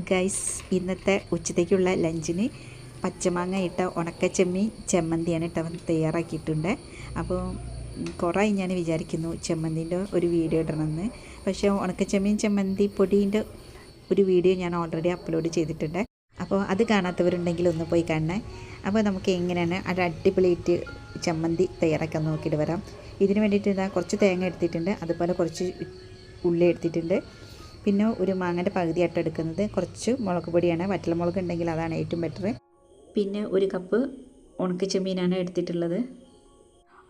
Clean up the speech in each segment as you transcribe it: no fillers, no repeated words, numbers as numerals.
Guys, ഇന്നത്തെ ഉച്ചത്തേക്കുള്ള ലഞ്ചിന് പച്ചമാങ്ങ ഇട്ട ഉണക്കച്ചെമ്മീൻ ചമ്മന്തിയാണ് തയ്യാറാക്കിയിട്ടുണ്ട്. അപ്പോൾ കുറേ ഞാൻ വിചാരിക്കുന്നു ചമ്മന്തിൻ്റെ ഒരു വീഡിയോ ഇടണമെന്ന്. പക്ഷേ ഉണക്കച്ചെമ്മീൻ ചമ്മന്തി പൊടീൻ്റെ ഒരു വീഡിയോ ഞാൻ ഓൾറെഡി അപ്ലോഡ് ചെയ്തിട്ടുണ്ട്. അപ്പോൾ അത് കാണാത്തവരുണ്ടെങ്കിൽ ഒന്ന് പോയി കാണണേ. അപ്പോൾ നമുക്ക് എങ്ങനെയാണ് ഒരു അടിപൊളിയായിട്ട് ചമ്മന്തി തയ്യാറാക്കാൻ നോക്കിയിട്ട് വരാം. ഇതിന് വേണ്ടിയിട്ട് ഇതാ കുറച്ച് തേങ്ങ എടുത്തിട്ടുണ്ട്, അതുപോലെ കുറച്ച് ഉള്ളി എടുത്തിട്ടുണ്ട്, പിന്നെ ഒരു മാങ്ങൻ്റെ പകുതി ആയിട്ട് എടുക്കുന്നത്. കുറച്ച് മുളക് പൊടിയാണ്, വറ്റൽമുളക് ഉണ്ടെങ്കിൽ അതാണ് ഏറ്റവും ബെറ്റർ. പിന്നെ ഒരു കപ്പ് ഉണക്കച്ചെമ്മീനാണ് എടുത്തിട്ടുള്ളത്.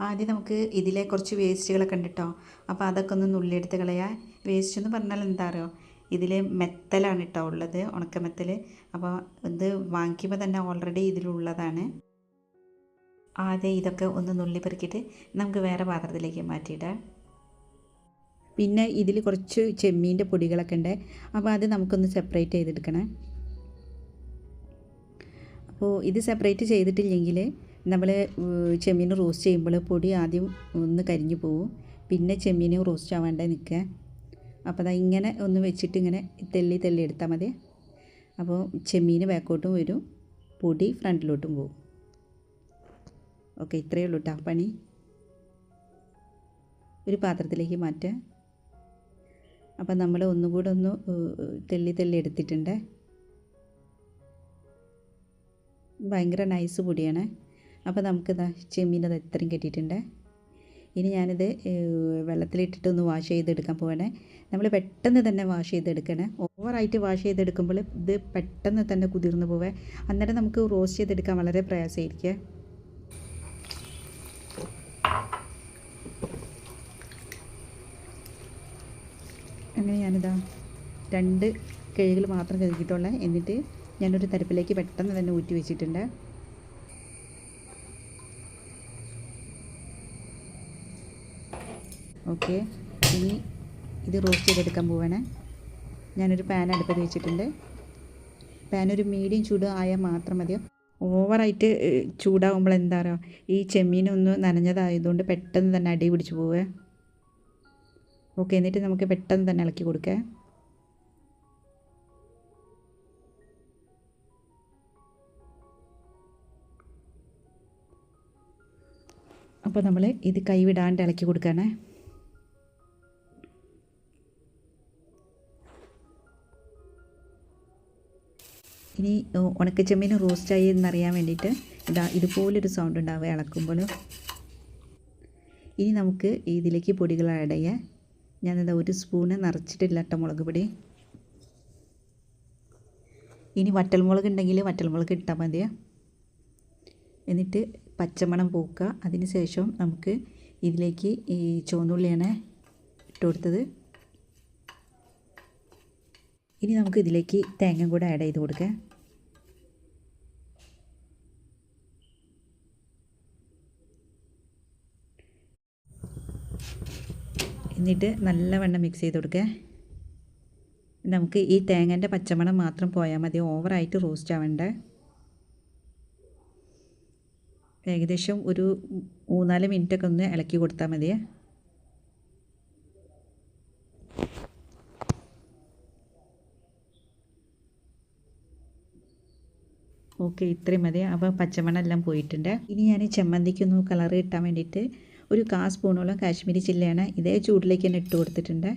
ആദ്യം നമുക്ക് ഇതിലെ കുറച്ച് വേസ്റ്റുകളൊക്കെ ഉണ്ട് കേട്ടോ. അപ്പോൾ അതൊക്കെ ഒന്ന് നുള്ളിയെടുത്ത് കളയാം. വേസ്റ്റ് എന്ന് പറഞ്ഞാൽ എന്താ അറിയോ, ഇതിൽ മെത്തലാണ് കേട്ടോ ഉള്ളത്, ഉണക്കമെത്തൽ. അപ്പോൾ ഇത് വാങ്ങിക്കുമ്പോൾ തന്നെ ഓൾറെഡി ഇതിലുള്ളതാണ്. ആദ്യം ഇതൊക്കെ ഒന്ന് നുള്ളി പെറുക്കിയിട്ട് നമുക്ക് വേറെ പാത്രത്തിലേക്ക് മാറ്റിയിടാം. പിന്നെ ഇതിൽ കുറച്ച് ചെമ്മീൻ്റെ പൊടികളൊക്കെ ഉണ്ട്, അപ്പോൾ അത് നമുക്കൊന്ന് സെപ്പറേറ്റ് ചെയ്തെടുക്കണം. അപ്പോൾ ഇത് സെപ്പറേറ്റ് ചെയ്തിട്ടില്ലെങ്കിൽ നമ്മൾ ചെമ്മീൻ റോസ്റ്റ് ചെയ്യുമ്പോൾ പൊടി ആദ്യം ഒന്ന് കരിഞ്ഞു പോവും, പിന്നെ ചെമ്മീൻ റോസ്റ്റ് ആവാണ്ടേ നിൽക്കുക. അപ്പോൾ അതാ ഇങ്ങനെ ഒന്ന് വെച്ചിട്ട് ഇങ്ങനെ തെള്ളി എടുത്താൽ മതി. അപ്പോൾ ചെമ്മീൻ ബാക്കോട്ടും വരും, പൊടി ഫ്രണ്ടിലോട്ടും പോവും. ഓക്കെ, ഇത്രയേ ഉള്ളൂ കേട്ടോ പണി. ഒരു പാത്രത്തിലേക്ക് മാറ്റാം. അപ്പം നമ്മൾ ഒന്നുകൂടെ ഒന്ന് തെള്ളി എടുത്തിട്ടുണ്ട്. ഭയങ്കര നൈസ് പൊടിയാണ്. അപ്പോൾ നമുക്കിതാ ചെമ്മീനത് എത്രയും കെട്ടിയിട്ടുണ്ട്. ഇനി ഞാനിത് വെള്ളത്തിലിട്ടിട്ടൊന്ന് വാഷ് ചെയ്തെടുക്കാൻ പോകണേ. നമ്മൾ പെട്ടെന്ന് തന്നെ വാഷ് ചെയ്തെടുക്കണേ. ഓവറായിട്ട് വാഷ് ചെയ്തെടുക്കുമ്പോൾ ഇത് പെട്ടെന്ന് തന്നെ കുതിർന്ന് പോവേ. അന്നേരം നമുക്ക് റോസ്റ്റ് ചെയ്തെടുക്കാൻ വളരെ പ്രയാസമായിരിക്കും. അങ്ങനെ ഞാനിതാ 2 കഴുകുകൾ മാത്രം കഴുകിയിട്ടുള്ളൂ. എന്നിട്ട് ഞാനൊരു തരപ്പിലേക്ക് പെട്ടെന്ന് തന്നെ ഊറ്റി വെച്ചിട്ടുണ്ട്. ഓക്കെ, ഇനി ഇത് റോസ്റ്റ് ചെയ്തെടുക്കാൻ പോവാണ്. ഞാനൊരു പാൻ അടുപ്പത്ത് വെച്ചിട്ടുണ്ട്. പാൻ ഒരു മീഡിയം ചൂട് ആയാൽ മാത്രം മതിയോ. ഓവറായിട്ട് ചൂടാകുമ്പോൾ എന്താ പറയുക, ഈ ചെമ്മീനൊന്ന് നനഞ്ഞതായതുകൊണ്ട് പെട്ടെന്ന് തന്നെ അടി പിടിച്ച് പോവേ. ഓക്കെ, എന്നിട്ട് നമുക്ക് പെട്ടെന്ന് തന്നെ ഇളക്കി കൊടുക്കാം. അപ്പോൾ നമ്മൾ ഇത് കൈവിടാണ്ട് ഇളക്കി കൊടുക്കുകയാണ്. ഇനി ഉണക്കച്ചെമ്മീൻ റോസ്റ്റായി എന്നറിയാൻ വേണ്ടിയിട്ട് ഇതുപോലൊരു സൗണ്ട് ഉണ്ടാവുക ഇളക്കുമ്പോൾ. ഇനി നമുക്ക് ഇതിലേക്ക് പൊടികൾ ആഡ് ചെയ്യാം. ഞാനിതാ 1 സ്പൂണ് നിറച്ചിട്ടില്ല കേട്ടോ മുളക് പൊടി. ഇനി വറ്റൽമുളക് ഉണ്ടെങ്കിൽ വറ്റൽമുളക് ഇട്ടാൽ മതി. എന്നിട്ട് പച്ചമണം പോക്കുക. അതിന് ശേഷം നമുക്ക് ഇതിലേക്ക് ഈ ചുവന്നുള്ളിയാണ് ഇട്ട് കൊടുത്തത്. ഇനി നമുക്ക് ഇതിലേക്ക് തേങ്ങ കൂടെ ആഡ് ചെയ്ത് കൊടുക്കാം. എന്നിട്ട് നല്ലവണ്ണം മിക്സ് ചെയ്ത് കൊടുക്കുക. നമുക്ക് ഈ തേങ്ങൻ്റെ പച്ചമണം മാത്രം പോയാൽ മതി, ഓവറായിട്ട് റോസ്റ്റ് ആവേണ്ട. ഏകദേശം ഒരു 3-4 മിനിറ്റൊക്കെ ഒന്ന് ഇളക്കി കൊടുത്താൽ മതി. ഓക്കെ, ഇത്രയും മതി. അപ്പോൾ പച്ചമണം എല്ലാം പോയിട്ടുണ്ട്. ഇനി ഞാൻ ചമ്മന്തിക്കൊന്ന് കളർ കിട്ടാൻ വേണ്ടിയിട്ട് ഒരു 1/4 സ്പൂണോളം കാശ്മീരി ചില്ലിയാണ് ഇതേ ചൂടിലേക്ക് തന്നെ ഇട്ട് കൊടുത്തിട്ടുണ്ട്.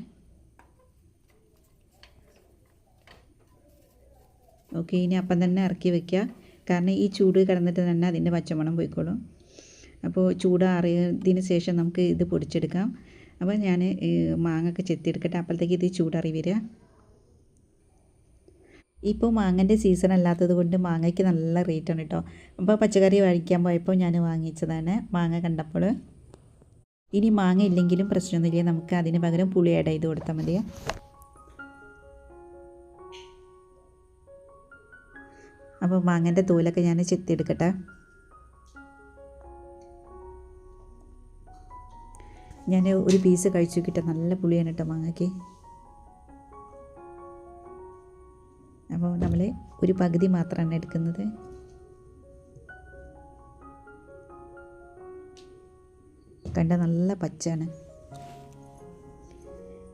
ഓക്കെ, ഇനി അപ്പം തന്നെ ഇറക്കി വയ്ക്കുക. കാരണം ഈ ചൂട് കിടന്നിട്ട് തന്നെ അതിൻ്റെ പച്ചമണം പോയിക്കോളും. അപ്പോൾ ചൂട് അറിയതിന് ശേഷം നമുക്ക് ഇത് പൊടിച്ചെടുക്കാം. അപ്പോൾ ഞാൻ മാങ്ങയൊക്കെ ചെത്തിയെടുക്കട്ടെ, അപ്പോഴത്തേക്ക് ഇത് ചൂടറി വരിക. ഇപ്പോൾ മാങ്ങൻ്റെ സീസൺ അല്ലാത്തത് കൊണ്ട് മാങ്ങയ്ക്ക് നല്ല റേറ്റാണ് കേട്ടോ. അപ്പോൾ പച്ചക്കറി വാങ്ങിക്കാൻ പോയപ്പോൾ ഞാൻ വാങ്ങിച്ചതാണ് മാങ്ങ കണ്ടപ്പോൾ. ഇനി മാങ്ങ ഇല്ലെങ്കിലും പ്രശ്നമൊന്നുമില്ല, നമുക്ക് അതിന് പകരം പുളി ആഡ് ചെയ്ത് കൊടുത്താൽ മതി. അപ്പോൾ മാങ്ങൻ്റെ തോലൊക്കെ ഞാൻ ചെത്തിയെടുക്കട്ടെ. ഞാൻ ഒരു പീസ് കഴിച്ചു നോക്കിയിട്ട് നല്ല പുളിയാണ് കേട്ടോ മാങ്ങയ്ക്ക്. അപ്പോൾ നമ്മൾ ഒരു പകുതി മാത്രമാണ് എടുക്കുന്നത്. കണ്ട നല്ല പച്ചയാണ്.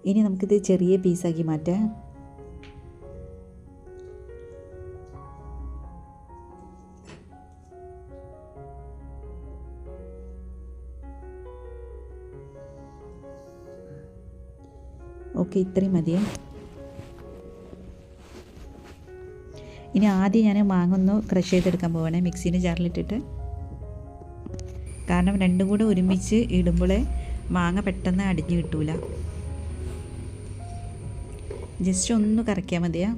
ഇനി നമുക്കിത് ചെറിയ പീസാക്കി മാറ്റാം. ഓക്കെ, ഇത്രയും മതിയേ. ഇനി ആദ്യം ഞാൻ മാങ്ങ ഒന്ന് ക്രഷ് ചെയ്തെടുക്കാൻ പോവാണേ മിക്സീൻ്റെ ജാറിലിട്ടിട്ട്. കാരണം രണ്ടും കൂടെ ഒരുമിച്ച് ഇടുമ്പോൾ മാങ്ങ പെട്ടെന്ന് അടിഞ്ഞ് കിട്ടൂല. ജസ്റ്റ് ഒന്ന് കറക്കിയാൽ മതിയാ.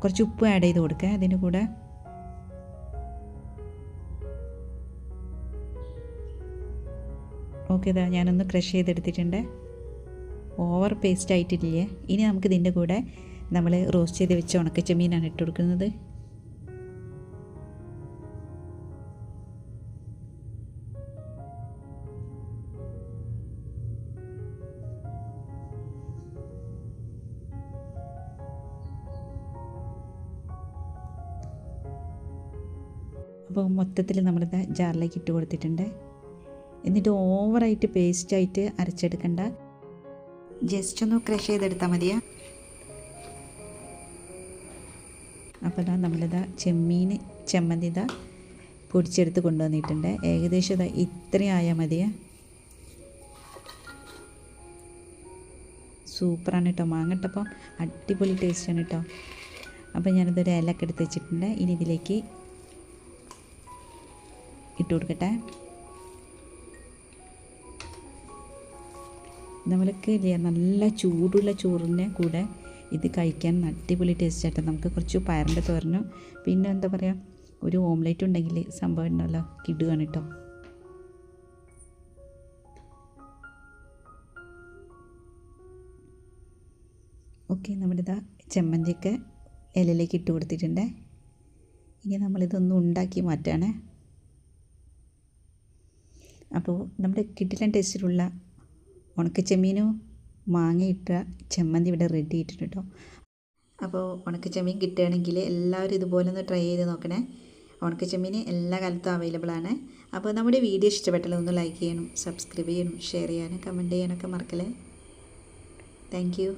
കുറച്ച് ഉപ്പ് ആഡ് ചെയ്ത് കൊടുക്കുക അതിൻ്റെ കൂടെ. ഓക്കെ, ഇതാ ഞാനൊന്ന് ക്രഷ് ചെയ്തെടുത്തിട്ടുണ്ട്. ഓവർ പേസ്റ്റ് ആയിട്ടില്ലേ. ഇനി നമുക്ക് ഇതിൻ്റെ കൂടെ നമ്മൾ റോസ്റ്റ് ചെയ്ത് വെച്ച ഉണക്കച്ചെമ്മീനാണ് ഇട്ട് കൊടുക്കുന്നത്. അപ്പോൾ മൊത്തത്തിൽ നമ്മളിത് ജാറിലേക്ക് ഇട്ട് കൊടുത്തിട്ടുണ്ട്. എന്നിട്ട് ഓവറായിട്ട് പേസ്റ്റായിട്ട് അരച്ചെടുക്കണ്ട, ജസ്റ്റ് ഒന്ന് ക്രഷ് ചെയ്തെടുത്താൽ മതിയാ. അപ്പോൾ ഇതാ നമ്മളിതാ ചമ്മന്തി ഇതാ പൊടിച്ചെടുത്ത് കൊണ്ടുവന്നിട്ടുണ്ട്. ഏകദേശം ഇതാ ഇത്രയും ആയാൽ മതിയാ. സൂപ്പറാണ് കേട്ടോ, മാങ്ങട്ടപ്പോൾ അടിപൊളി ടേസ്റ്റാണ് കേട്ടോ. അപ്പോൾ ഞാനിതൊരു ഇലയൊക്കെ എടുത്ത് വെച്ചിട്ടുണ്ട്. ഇനി ഇതിലേക്ക് ഇട്ട് കൊടുക്കട്ടെ. നമ്മൾക്ക് നല്ല ചൂടുള്ള ചോറിൻ്റെ കൂടെ ഇത് കഴിക്കാൻ അടിപൊളി ടേസ്റ്റായിട്ട് നമുക്ക് കുറച്ച് പയറിൻ്റെ തോരനും പിന്നെ എന്താ പറയുക ഒരു ഓംലേറ്റ് ഉണ്ടെങ്കിൽ സംഭവം ഉണ്ടല്ലോ, കിടുകയാണ് കേട്ടോ. ഓക്കെ, നമ്മുടെ ഇതാ ചമ്മന്തിയൊക്കെ ഇലയിലേക്ക് ഇട്ട് കൊടുത്തിട്ടുണ്ട്. ഇനി നമ്മളിതൊന്ന് ഉണ്ടാക്കി മാറ്റാണ്. അപ്പോൾ നമ്മുടെ കിടിലൻ ടേസ്റ്റിലുള്ള ഉണക്കച്ചെമ്മീനും മാങ്ങയിട്ട ചമ്മന്തി ഇവിടെ റെഡി ആയിട്ടുണ്ട് കേട്ടോ. അപ്പോൾ ഉണക്കച്ചെമ്മീൻ കിട്ടുകയാണെങ്കിൽ എല്ലാവരും ഇതുപോലെ ഒന്ന് ട്രൈ ചെയ്ത് നോക്കണേ. ഉണക്കച്ചെമ്മീൻ എല്ലാ കാലത്തും അവൈലബിൾ ആണ്. അപ്പോൾ നമ്മുടെ വീഡിയോ ഇഷ്ടപ്പെട്ടാൽ ഒന്ന് ലൈക്ക് ചെയ്യാനും സബ്സ്ക്രൈബ് ചെയ്യാനും ഷെയർ ചെയ്യാനും കമൻറ്റ് ചെയ്യാനൊക്കെ മറക്കല്ലേ. Thank you.